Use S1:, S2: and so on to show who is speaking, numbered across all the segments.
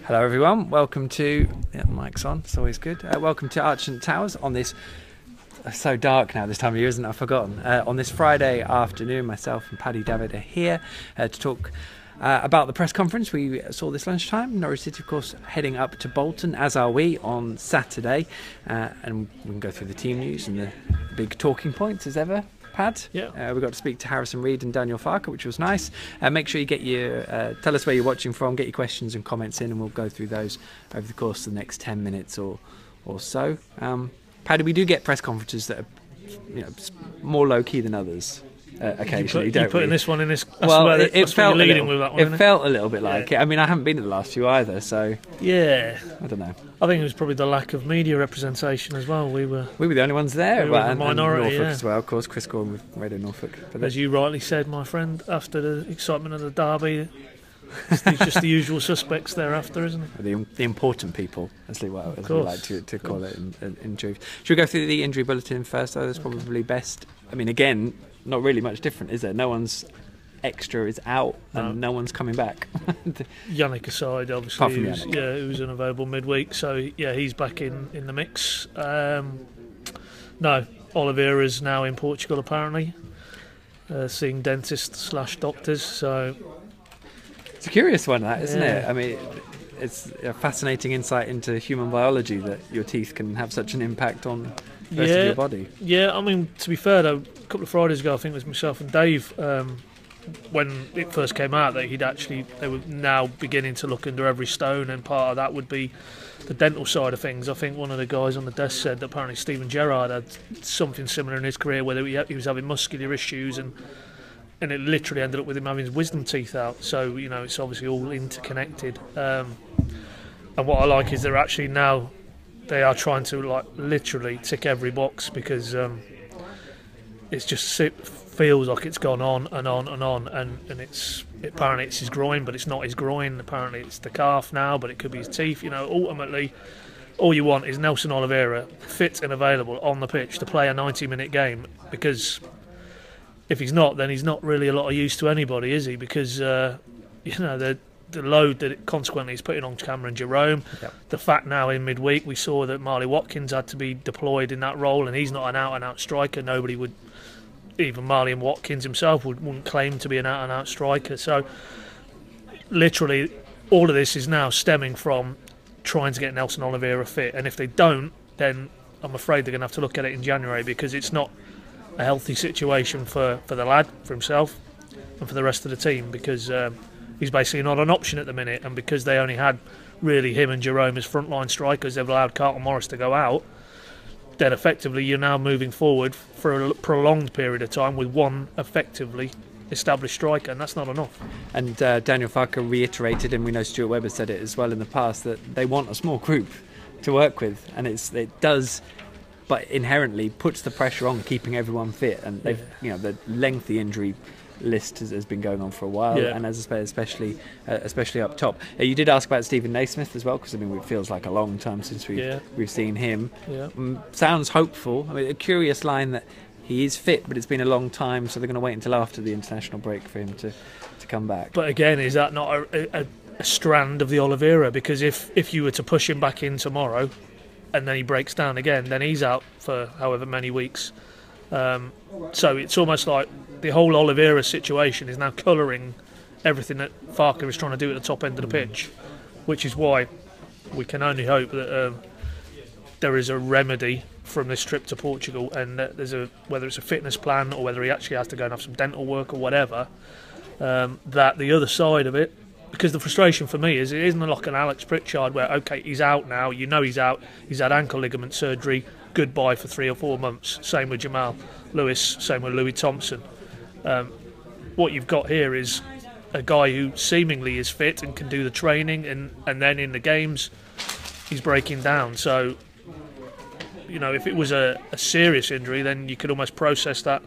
S1: Hello everyone, welcome to, mic's on, it's always good. Welcome to Archant Towers on this, so dark now this time of year, isn't it? I've forgotten. On this Friday afternoon, myself and Paddy, Davitt are here to talk about the press conference we saw this lunchtime. Norwich City, of course, heading up to Bolton, as are we, on Saturday. And we can go through the team news and the big talking points as ever. Pad.
S2: Yeah.
S1: We got to speak to Harrison Reed and Daniel Farker, which was nice. Make sure you get your tell us where you're watching from, get your questions and comments in, and we'll go through those over the course of the next 10 minutes or so. Paddy, we do get press conferences that are more low key than others. Occasionally,
S2: you're putting this one in this.
S1: Well, it felt
S2: a
S1: little bit like it. I mean, I haven't been at the last few either, so
S2: yeah,
S1: I don't know.
S2: I think it was probably the lack of media representation as well. We were
S1: the only ones there,
S2: we were the minority,
S1: and Norfolk
S2: yeah.
S1: as well. Of course, Chris Gordon with Radio Norfolk. But
S2: as you rightly said, my friend, after the excitement of the derby, it's just the usual suspects thereafter, isn't it?
S1: The important people, as we like to call it in truth. Should we go through the injury bulletin first? Though that's probably best. I mean, again, not really much different, is there? No one's extra is out, and no one's coming back.
S2: Yannick aside, obviously, he was unavailable midweek, so yeah, he's back in the mix. No, Oliveira's now in Portugal apparently, seeing dentists / doctors. So
S1: it's a curious one, that, isn't it? I mean, it's a fascinating insight into human biology that your teeth can have such an impact on the rest of your body.
S2: Yeah, I mean, to be fair though, a couple of Fridays ago, I think it was myself and Dave, when it first came out that they were now beginning to look under every stone, and part of that would be the dental side of things. I think one of the guys on the desk said that apparently Steven Gerrard had something similar in his career, whether he was having muscular issues, and it literally ended up with him having his wisdom teeth out. So it's obviously all interconnected. And what I like is they're actually now they are trying to literally tick every box, because it's just feels like it's gone on and on and on, and apparently it's his groin, but it's not his groin. Apparently it's the calf now, but it could be his teeth. Ultimately, all you want is Nelson Oliveira fit and available on the pitch to play a 90-minute game, because if he's not, then he's not really a lot of use to anybody, is he? Because the load that it consequently is putting on Cameron Jerome.
S1: Yep.
S2: The fact now in midweek we saw that Marley Watkins had to be deployed in that role, and he's not an out-and-out striker. Nobody would, even Marley and Watkins himself wouldn't claim to be an out-and-out striker. So literally all of this is now stemming from trying to get Nelson Oliveira fit, and if they don't, then I'm afraid they're going to have to look at it in January, because it's not a healthy situation for the lad, for himself and for the rest of the team, because he's basically not an option at the minute, and because they only had really him and Jerome as frontline strikers, they've allowed Carlton Morris to go out, then effectively you're now moving forward for a prolonged period of time with one effectively established striker, and that's not enough.
S1: And Daniel Farker reiterated, and we know Stuart Webber said it as well in the past, that they want a small group to work with, and it does, but inherently puts the pressure on keeping everyone fit, and they've the lengthy injury list has been going on for a while, and especially up top. You did ask about Stephen Naismith as well, because it feels like a long time since we've seen him. Sounds hopeful. I mean, a curious line that he is fit, but it's been a long time, so they're going to wait until after the international break for him to come back.
S2: But again, is that not a strand of the Oliveira? Because if you were to push him back in tomorrow and then he breaks down again, then he's out for however many weeks. So it's almost like the whole Oliveira situation is now colouring everything that Farker is trying to do at the top end of the pitch, which is why we can only hope that there is a remedy from this trip to Portugal, and that whether it's a fitness plan or whether he actually has to go and have some dental work or whatever, that the other side of it, because the frustration for me is it isn't like an Alex Pritchard where, okay, he's out now, he's out, he's had ankle ligament surgery, goodbye for 3 or 4 months. Same with Jamal Lewis, same with Louis Thompson. What you've got here is a guy who seemingly is fit and can do the training, and then in the games he's breaking down. So if it was a serious injury, then you could almost process that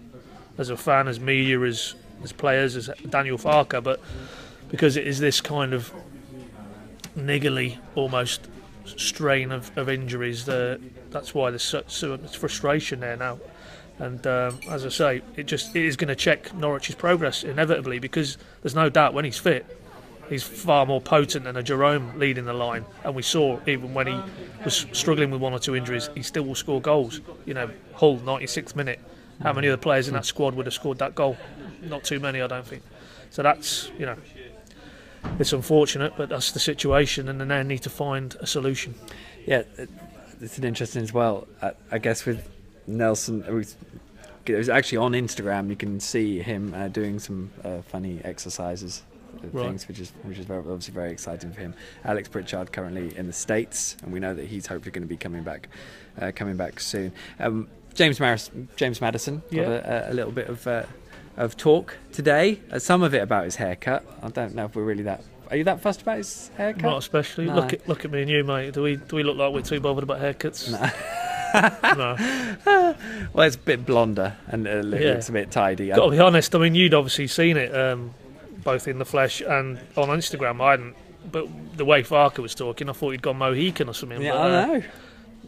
S2: as a fan, as media, as players, as Daniel Farker, but because it is this kind of niggly almost strain of injuries, that's why there's so much frustration there now. And as I say, it is going to check Norwich's progress inevitably, because there's no doubt when he's fit, He's far more potent than a Jerome leading the line, and we saw even when he was struggling with 1 or 2 injuries, he still will score goals. You know, Hull, 96th minute. How many other players in that squad would have scored that goal? Not too many, I don't think. So that's, you know, it's unfortunate, but that's the situation, and then they need to find a solution.
S1: Yeah, it's an interesting as well. I guess with Nelson, it was actually on Instagram. You can see him doing some funny exercises, things, which is obviously very exciting for him. Alex Pritchard currently in the States, and we know that he's hopefully going to be coming back soon. James Maddison got a little bit of talk today. Some of it about his haircut. I don't know if we're really that. Are you that fussed about his haircut?
S2: Not especially. No. Look at me and you, mate. Do we look like we're too bothered about haircuts?
S1: No.
S2: No.
S1: Well, it's a bit blonder and it looks a bit tidy.
S2: Got to be honest. I mean, you'd obviously seen it both in the flesh and on Instagram. I hadn't. But the way Farker was talking, I thought he'd gone Mohican or something.
S1: Yeah,
S2: but,
S1: I know.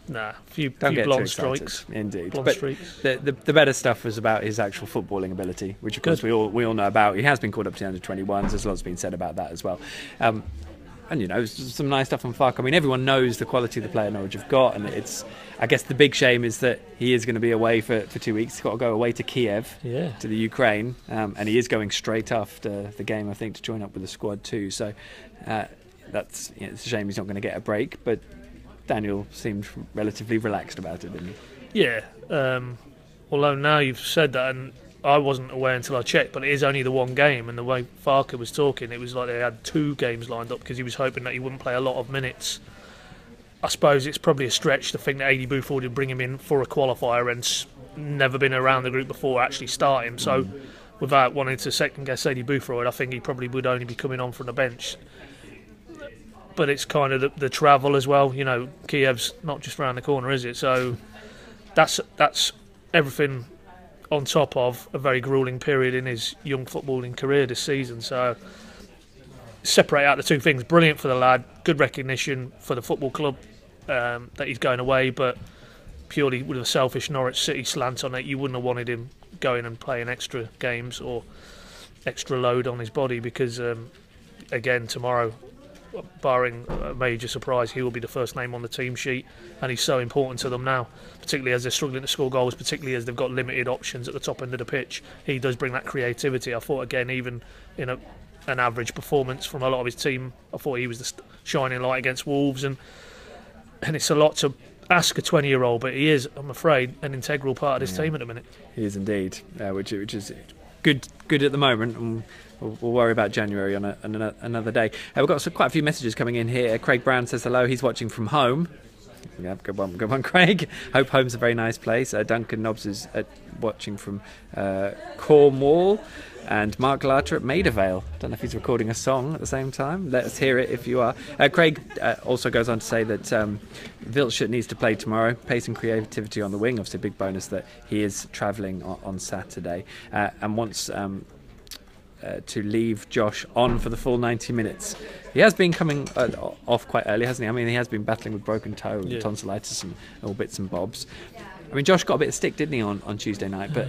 S2: Nah, few blonde strikes.
S1: Indeed.
S2: Blonde
S1: but
S2: streaks.
S1: The better stuff was about his actual footballing ability, which of course we all know about. He has been called up to the under-21s. There's lots been said about that as well. And you know, some nice stuff on Fark. I mean, everyone knows the quality of the player Norwich have got, and it's. I guess the big shame is that he is going to be away for 2 weeks. He's got to go away to Kiev, to the Ukraine, and he is going straight after the game, I think, to join up with the squad too. So that's it's a shame he's not going to get a break, but Daniel seemed relatively relaxed about it, didn't he?
S2: Yeah. Although now you've said that, and I wasn't aware until I checked, but it is only the one game, and the way Farker was talking, it was like they had 2 games lined up because he was hoping that he wouldn't play a lot of minutes. I suppose it's probably a stretch to think that Adi Buford would bring him in for a qualifier and never been around the group before actually starting. So without wanting to second guess Adi Buford, I think he probably would only be coming on from the bench. But it's kind of the travel as well. You know, Kiev's not just around the corner, is it? So that's everything on top of a very gruelling period in his young footballing career this season. So separate out the 2 things. Brilliant for the lad. Good recognition for the football club that he's going away, but purely with a selfish Norwich City slant on it, you wouldn't have wanted him going and playing extra games or extra load on his body because, again, tomorrow, barring a major surprise, he will be the first name on the team sheet, and he's so important to them now, particularly as they're struggling to score goals, particularly as they've got limited options at the top end of the pitch. He does bring that creativity. I thought, again, even in an average performance from a lot of his team, I thought he was the shining light against Wolves, and it's a lot to ask a 20-year-old, but he is, I'm afraid, an integral part of this team at the minute.
S1: He is indeed, which is good at the moment, and we'll worry about January on another day. We've got quite a few messages coming in here. Craig Brown says hello. He's watching from home. Yeah, good one, Craig. Hope home's a very nice place. Duncan Nobbs is watching from Cornwall, and Mark Larter at Maidavale. Don't know if he's recording a song at the same time. Let us hear it if you are. Craig also goes on to say that Wiltshire needs to play tomorrow. Pace and creativity on the wing. Obviously, a big bonus that he is travelling on Saturday and wants to leave Josh on for the full 90 minutes. He has been coming off quite early, hasn't he? I mean, he has been battling with broken toe and tonsillitis and all bits and bobs. I mean, Josh got a bit of stick, didn't he, on Tuesday night? But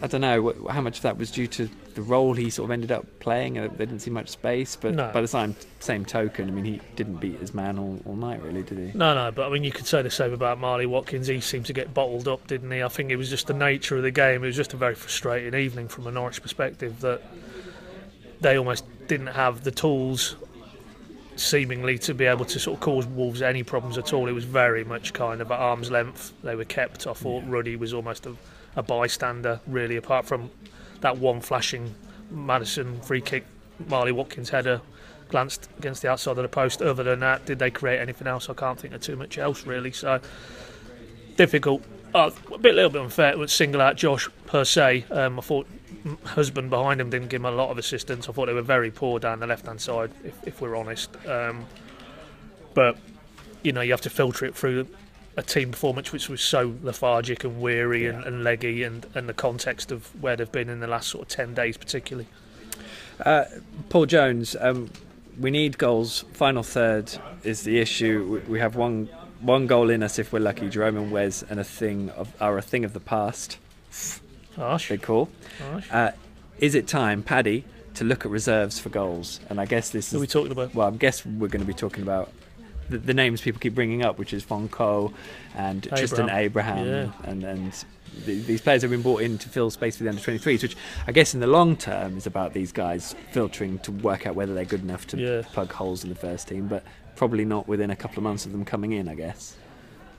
S1: I don't know how much of that was due to the role he sort of ended up playing. There didn't see much space, but by the same token, I mean, he didn't beat his man all night, really, did he?
S2: No, but I mean, you could say the same about Marley Watkins. He seemed to get bottled up, didn't he? I think it was just the nature of the game. It was just a very frustrating evening from a Norwich perspective that they almost didn't have the tools, seemingly, to be able to sort of cause Wolves any problems at all. It was very much kind of at arm's length. They were kept. I thought Ruddy was almost a bystander, really, apart from that one flashing Maddison free kick, Marley Watkins header glanced against the outside of the post. Other than that, did they create anything else? I can't think of too much else, really. So difficult. A little bit unfair to single out Josh per se. I thought husband behind him didn't give him a lot of assistance. I thought they were very poor down the left hand side, if we're honest. But you know, you have to filter it through a team performance which was so lethargic and weary and leggy, and the context of where they've been in the last sort of 10 days particularly.
S1: Paul Jones, we need goals. Final third is the issue. We have one goal in us if we're lucky. Jerome and Wes and are a thing of the past.
S2: Harsh.
S1: Big call.
S2: Harsh.
S1: Is it time, Paddy, to look at reserves for goals. And I guess this
S2: Who are we talking about?
S1: Well, I guess we're going to be talking about the names people keep bringing up, which is Fonko and Tristan Abraham, and these players have been brought in to fill space for the under-23s, which I guess in the long term is about these guys filtering to work out whether they're good enough to plug holes in the first team, but probably not within a couple of months of them coming in, I guess.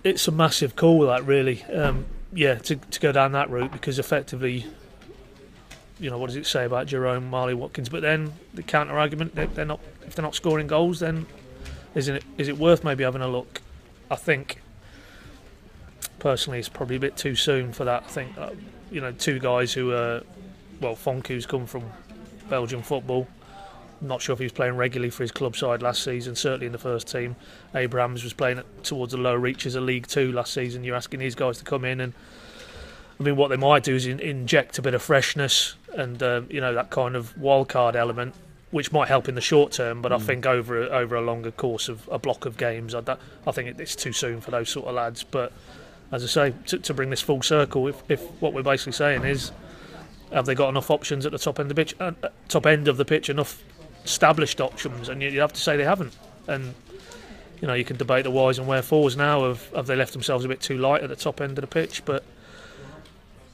S1: It's
S2: a massive call, that, really. To go down that route, because effectively, what does it say about Jerome, Marley, Watkins? But then the counter argument, if they're not scoring goals, then is it worth maybe having a look? I think personally it's probably a bit too soon for that. I think two guys who are Fonku's come from Belgian football. I'm not sure if he was playing regularly for his club side last season, certainly in the first team. Abrahams was playing towards the lower reaches of League 2 last season. You're asking these guys to come in, and I mean, what they might do is inject a bit of freshness and that kind of wild card element, which might help in the short term, but I think over a longer course of a block of games, I think it's too soon for those sort of lads. But as I say, to bring this full circle, if what we're basically saying is, have they got enough options at the top end of the pitch, enough established options? And you have to say they haven't. And you can debate the whys and wherefores now of have they left themselves a bit too light at the top end of the pitch, but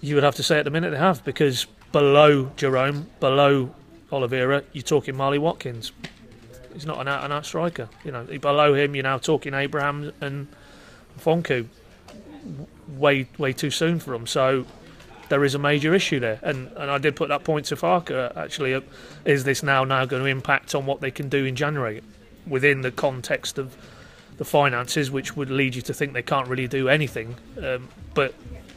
S2: you would have to say at the minute they have, because below Jerome, below Oliveira, you're talking Marley Watkins. He's not an out-and-out striker. Below him, you're now talking Abraham and Fonku. Way too soon for them. So there is a major issue there. And I did put that point to Farker, actually. Is this now going to impact on what they can do in January within the context of the finances, which would lead you to think they can't really do anything? But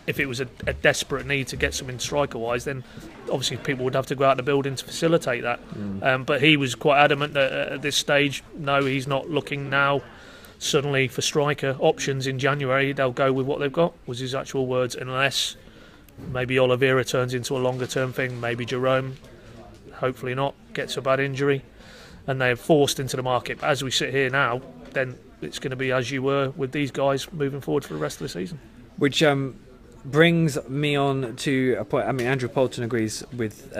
S2: if it was a desperate need to get something striker-wise, then obviously people would have to go out the building to facilitate that. But he was quite adamant that at this stage, no, he's not looking now suddenly for striker options in January. They'll go with what they've got, was his actual words, unless maybe Oliveira turns into a longer-term thing, maybe Jerome, hopefully not, gets a bad injury, and they're forced into the market. But as we sit here now, then it's going to be as you were with these guys moving forward for the rest of the season.
S1: Which brings me on to a point. I mean, Andrew Poulton agrees with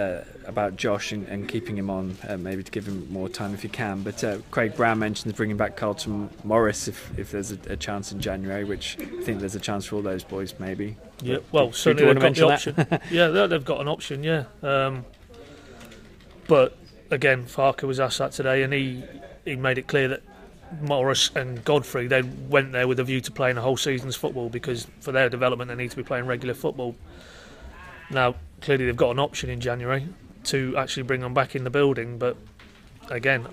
S1: about Josh and keeping him on, maybe to give him more time if you can. But Craig Brown mentions bringing back Carlton Morris if there's a chance in January, which I think there's a chance for all those boys, maybe.
S2: Yeah, well, certainly they've got the option. Yeah, they've got an option, yeah. But again, Farker was asked that today, and he made it clear that Morris and Godfrey, they went there with a view to playing a whole season's football, because for their development they need to be playing regular football. Now, clearly they've got an option in January to actually bring them back in the building, but again,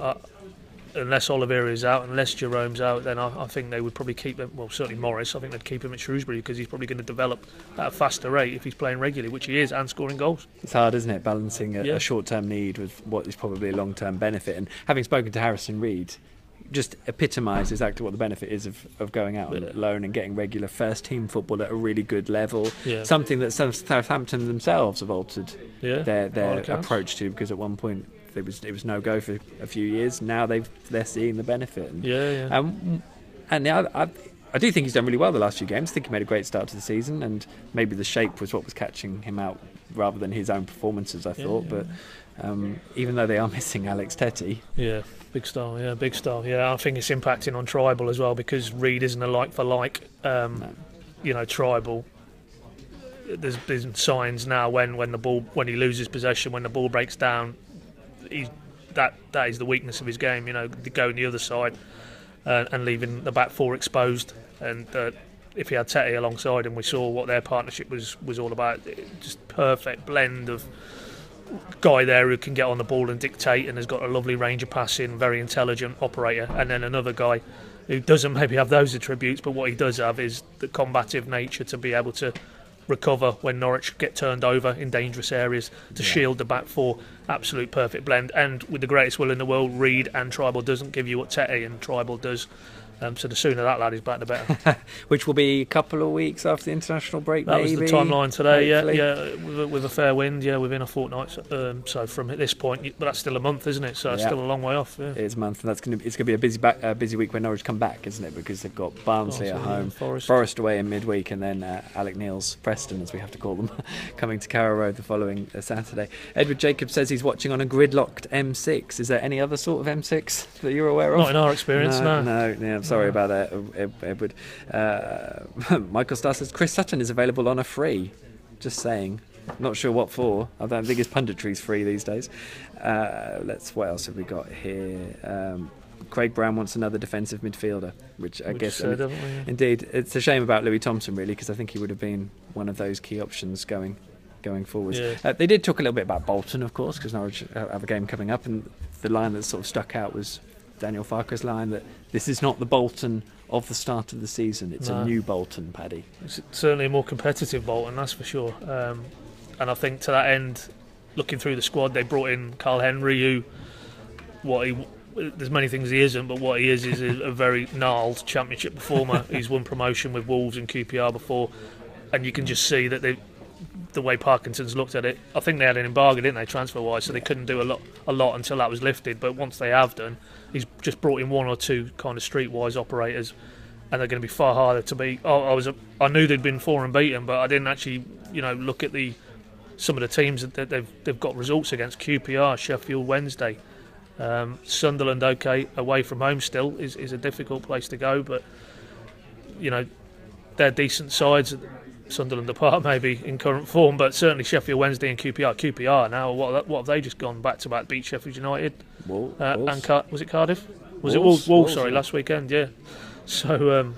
S2: unless Oliveira is out, unless Jerome's out, then I think they would probably keep him. Well, certainly Morris, I think they'd keep him at Shrewsbury, because he's probably going to develop at a faster rate if he's playing regularly, which he is, and scoring goals. It's
S1: hard, isn't it, balancing a short-term need with what is probably a long-term benefit. And having spoken to Harrison Reed, just epitomised exactly what the benefit is of going out on loan and getting regular first-team football at a really good level. Yeah. Something that Southampton themselves have altered their approach to, because at one point it was no go for a few years. Now they're seeing the benefit. And, I do think he's done really well the last few games. I think he made a great start to the season, and maybe the shape was what was catching him out rather than his own performances, I thought. But even though they are missing Alex Tetty.
S2: Yeah. Big star. Yeah, I think it's impacting on Tribal as well, because Reed isn't a like for like. Tribal. There's been signs now when he loses possession, when the ball breaks down, that is the weakness of his game. Going the other side and leaving the back four exposed. And if he had Tetty alongside him, we saw what their partnership was all about. Just perfect blend of guy there who can get on the ball and dictate and has got a lovely range of passing, very intelligent operator, and then another guy who doesn't maybe have those attributes, but what he does have is the combative nature to be able to recover when Norwich get turned over in dangerous areas, to shield the back four. Absolute perfect blend. And with the greatest will in the world, Reed and Tribal doesn't give you what Tetty and Tribal does. So the sooner that lad is back, the better.
S1: Which will be a couple of weeks after the international break,
S2: that
S1: maybe?
S2: was the timeline today,
S1: hopefully.
S2: with a fair wind, within a fortnight. So from this point, but that's still a month, isn't it? So it's still a long way off. Yeah.
S1: It is a month, and it's going to be a busy week when Norwich come back, isn't it? Because they've got Barnsley at home, Forest away in midweek, and then Alec Neil's Preston, as we have to call them, coming to Carrow Road the following Saturday. Edward Jacobs says he's watching on a gridlocked M6. Is there any other sort of M6 that you're aware of?
S2: Not in our experience, no.
S1: Yeah, I'm sorry about that, Edward. Michael Starr says Chris Sutton is available on a free. Just saying. Not sure what for. I don't think his punditry's free these days. What else have we got here? Craig Brown wants another defensive midfielder, which I guess indeed it's a shame about Louis Thompson, really, because I think he would have been one of those key options going forwards.
S2: Yeah.
S1: They did talk a little bit about Bolton, of course, because Norwich have a game coming up, and the line that sort of stuck out was Daniel Farke's line that this is not the Bolton of the start of the season. It's a new Bolton, Paddy.
S2: It's certainly a more competitive Bolton, that's for sure. And I think to that end, looking through the squad, they brought in Carl Henry, there's many things he isn't, but what he is a very gnarled Championship performer. He's won promotion with Wolves and QPR before, and you can just see that the way Parkinson's looked at it. I think they had an embargo, didn't they, transfer-wise, so they couldn't do a lot until that was lifted. But once they have done, he's just brought in one or two kind of streetwise operators, and they're going to be far harder to beat. I knew they'd been 4 unbeaten, but I didn't actually, look at some of the teams that they've got results against. QPR, Sheffield Wednesday, Sunderland. Okay, away from home still is a difficult place to go, but they're decent sides. Sunderland apart maybe in current form, but certainly Sheffield Wednesday and QPR now, what have they just gone back to back, beat Sheffield United?
S1: Wolves.
S2: And was it Cardiff? Was it
S1: Wolves?
S2: Wolves, sorry, last weekend, yeah. So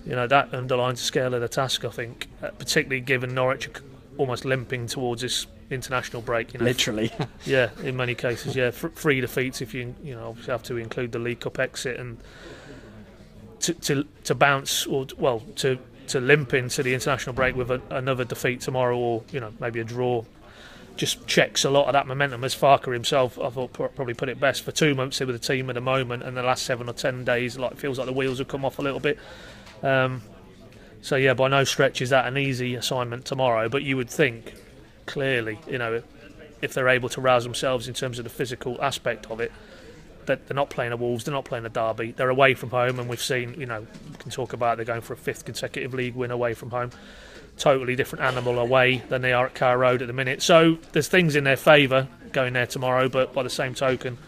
S2: that underlines the scale of the task, I think, particularly given Norwich almost limping towards this international break,
S1: literally.
S2: Yeah, in many cases, yeah. 3 defeats if you obviously have to include the League Cup exit, and to bounce to limp into the international break with another defeat tomorrow, or maybe a draw, just checks a lot of that momentum. As Farke himself, I thought, probably put it best. For 2 months with the team at the moment, and the last 7 or 10 days, it feels like the wheels have come off a little bit. So yeah, by no stretch is that an easy assignment tomorrow. But you would think, clearly, if they're able to rouse themselves in terms of the physical aspect of it, that they're not playing a Wolves, they're not playing a Derby, they're away from home, and we've seen, we can talk about they're going for a 5th consecutive league win away from home. Totally different animal away than they are at Carrow Road at the minute. So there's things in their favour going there tomorrow, but by the same token,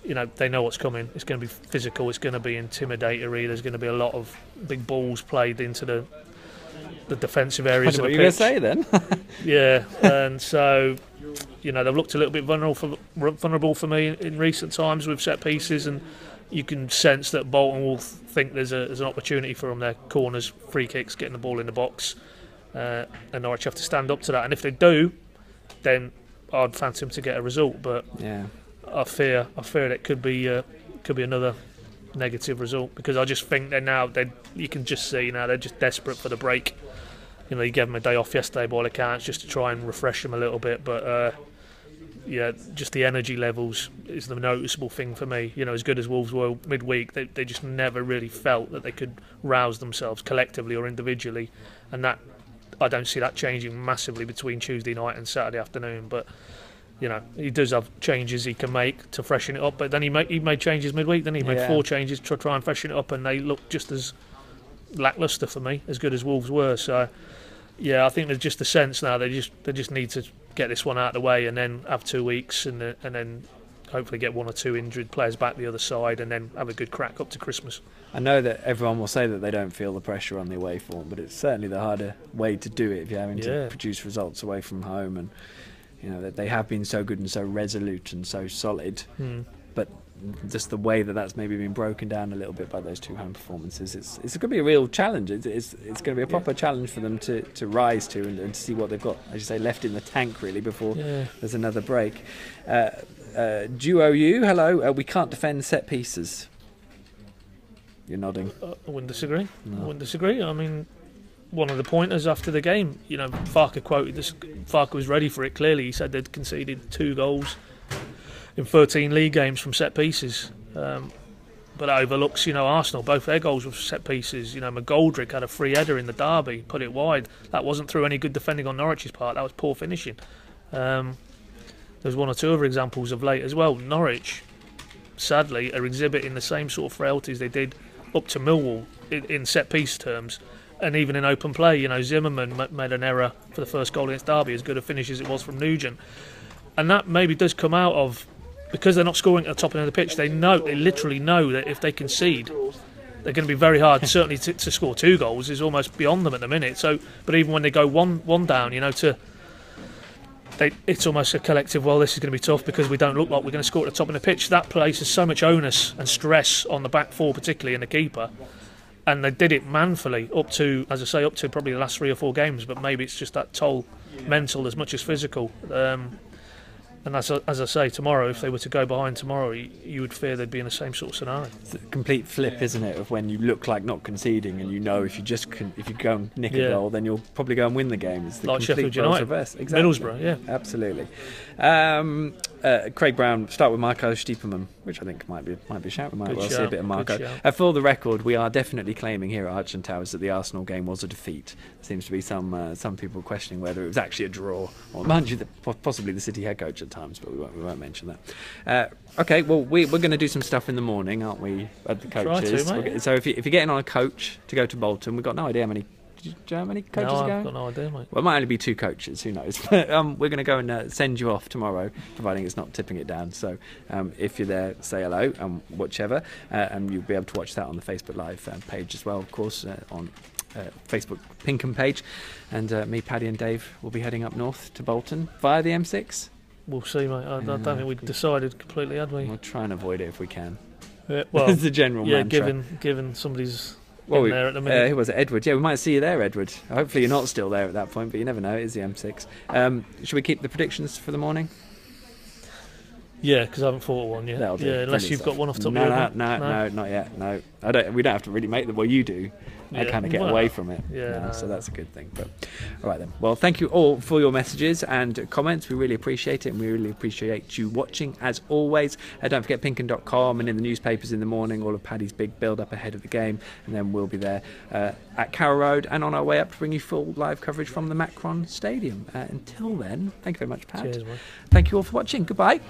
S2: they know what's coming. It's going to be physical, it's going to be intimidatory, there's going to be a lot of big balls played into the defensive areas of the pitch.
S1: What are you going to say then?
S2: Yeah, and so they've looked a little bit vulnerable for me in recent times with set pieces, and you can sense that Bolton will think there's an opportunity for them. Their corners, free kicks, getting the ball in the box, and Norwich have to stand up to that. And if they do, then I'd fancy them to get a result. But
S1: yeah,
S2: I fear it could be another negative result, because I just think you can just see now they're just desperate for the break. You gave them a day off yesterday by all accounts, just to try and refresh them a little bit, but just the energy levels is the noticeable thing for me. As good as Wolves were midweek, they just never really felt that they could rouse themselves collectively or individually, and that I don't see that changing massively between Tuesday night and Saturday afternoon. But he does have changes he can make to freshen it up, but then he made changes midweek, then he made 4 changes to try and freshen it up, and they look just as lacklustre for me, as good as Wolves were. So yeah, I think there's just a sense now they just need to get this one out of the way, and then have 2 weeks, and then hopefully get 1 or 2 injured players back the other side, and then have a good crack up to Christmas.
S1: I know that everyone will say that they don't feel the pressure on the away form, but it's certainly the harder way to do it if you're having to produce results away from home, and that they have been so good and so resolute and so solid, but just the way that's maybe been broken down a little bit by those 2 home performances, it's going to be a real challenge. It's going to be a proper challenge for them to rise to, and to see what they've got, as you say, left in the tank really before there's another break. Duo U, hello. We can't defend set pieces. You're nodding.
S2: I wouldn't disagree.
S1: No.
S2: I wouldn't disagree. I mean, one of the pointers after the game, Farke quoted this. Farke was ready for it. Clearly, he said they'd conceded 2 goals in 13 league games from set pieces. but it overlooks, Arsenal. Both their goals were set pieces. McGoldrick had a free header in the derby, put it wide. That wasn't through any good defending on Norwich's part. That was poor finishing. There's one or two other examples of late as well. Norwich, sadly, are exhibiting the same sort of frailties they did up to Millwall in set piece terms, and even in open play. Zimmerman made an error for the first goal against Derby, as good a finish as it was from Nugent, and that maybe does come out of, because they're not scoring at the top end of the pitch. They literally know that if they concede, they're going to be very hard. Certainly to score 2 goals is almost beyond them at the minute. So, but even when they go one down, it's almost a collective, well, this is going to be tough because we don't look like we're going to score at the top of the pitch. That places so much onus and stress on the back four, particularly, and the keeper. And they did it manfully up to probably the last 3 or 4 games, but maybe it's just that toll, mental as much as physical. And as I say, tomorrow, if they were to go behind tomorrow, you would fear they'd be in the same sort of scenario.
S1: It's a complete flip, isn't it, of when you look like not conceding, and if you go and nick a goal, then you'll probably go and win the game. It's the
S2: like
S1: complete
S2: Sheffield United,
S1: reverse. Exactly.
S2: Middlesbrough, yeah,
S1: absolutely. Craig Brown, start with Marco Stiepermann, which I think might be a shout. We might see a bit of Marco. For the record, we are definitely claiming here at Arch and Towers that the Arsenal game was a defeat. There seems to be some people questioning whether it was actually a draw, or mind you, possibly the City head coach at times, but we won't mention that. Okay, well, we're going to do some stuff in the morning, aren't we, at the coaches?
S2: Try to, mate.
S1: So if you're getting on a coach to go to Bolton, we've got no idea how many. Do you know how many coaches
S2: no,
S1: are going?
S2: I've got no idea, mate.
S1: Well, it might only be 2 coaches, who knows? But we're going to go and send you off tomorrow, providing it's not tipping it down. So if you're there, say hello, whichever. And you'll be able to watch that on the Facebook Live page as well, of course, on Facebook PinkUn page. And me, Paddy and Dave will be heading up north to Bolton via the M6.
S2: We'll see, mate. I don't think we've decided completely, had we?
S1: We'll try and avoid it if we can.
S2: Well,
S1: it's the general mantra.
S2: given somebody's...
S1: there
S2: at the minute.
S1: Who was it? Edward. Yeah, we might see you there, Edward. Hopefully you're not still there at that point, but you never know. It is the M6. Should we keep the predictions for the morning?
S2: Yeah, because I haven't thought of one yet.
S1: That'll do.
S2: Unless you've got one off the top of
S1: your
S2: head.
S1: No, not yet. No, we don't have to really make them. Well, you do. I kind of get away from it. So that's a good thing. But all right then. Well, thank you all for your messages and comments. We really appreciate it, and we really appreciate you watching as always. Don't forget PinkUn.com, and in the newspapers in the morning, all of Paddy's big build-up ahead of the game, and then we'll be there at Carrow Road and on our way up to bring you full live coverage from the Macron Stadium. Until then, thank you very much, Pat.
S2: Cheers, mate.
S1: Thank you all for watching. Goodbye.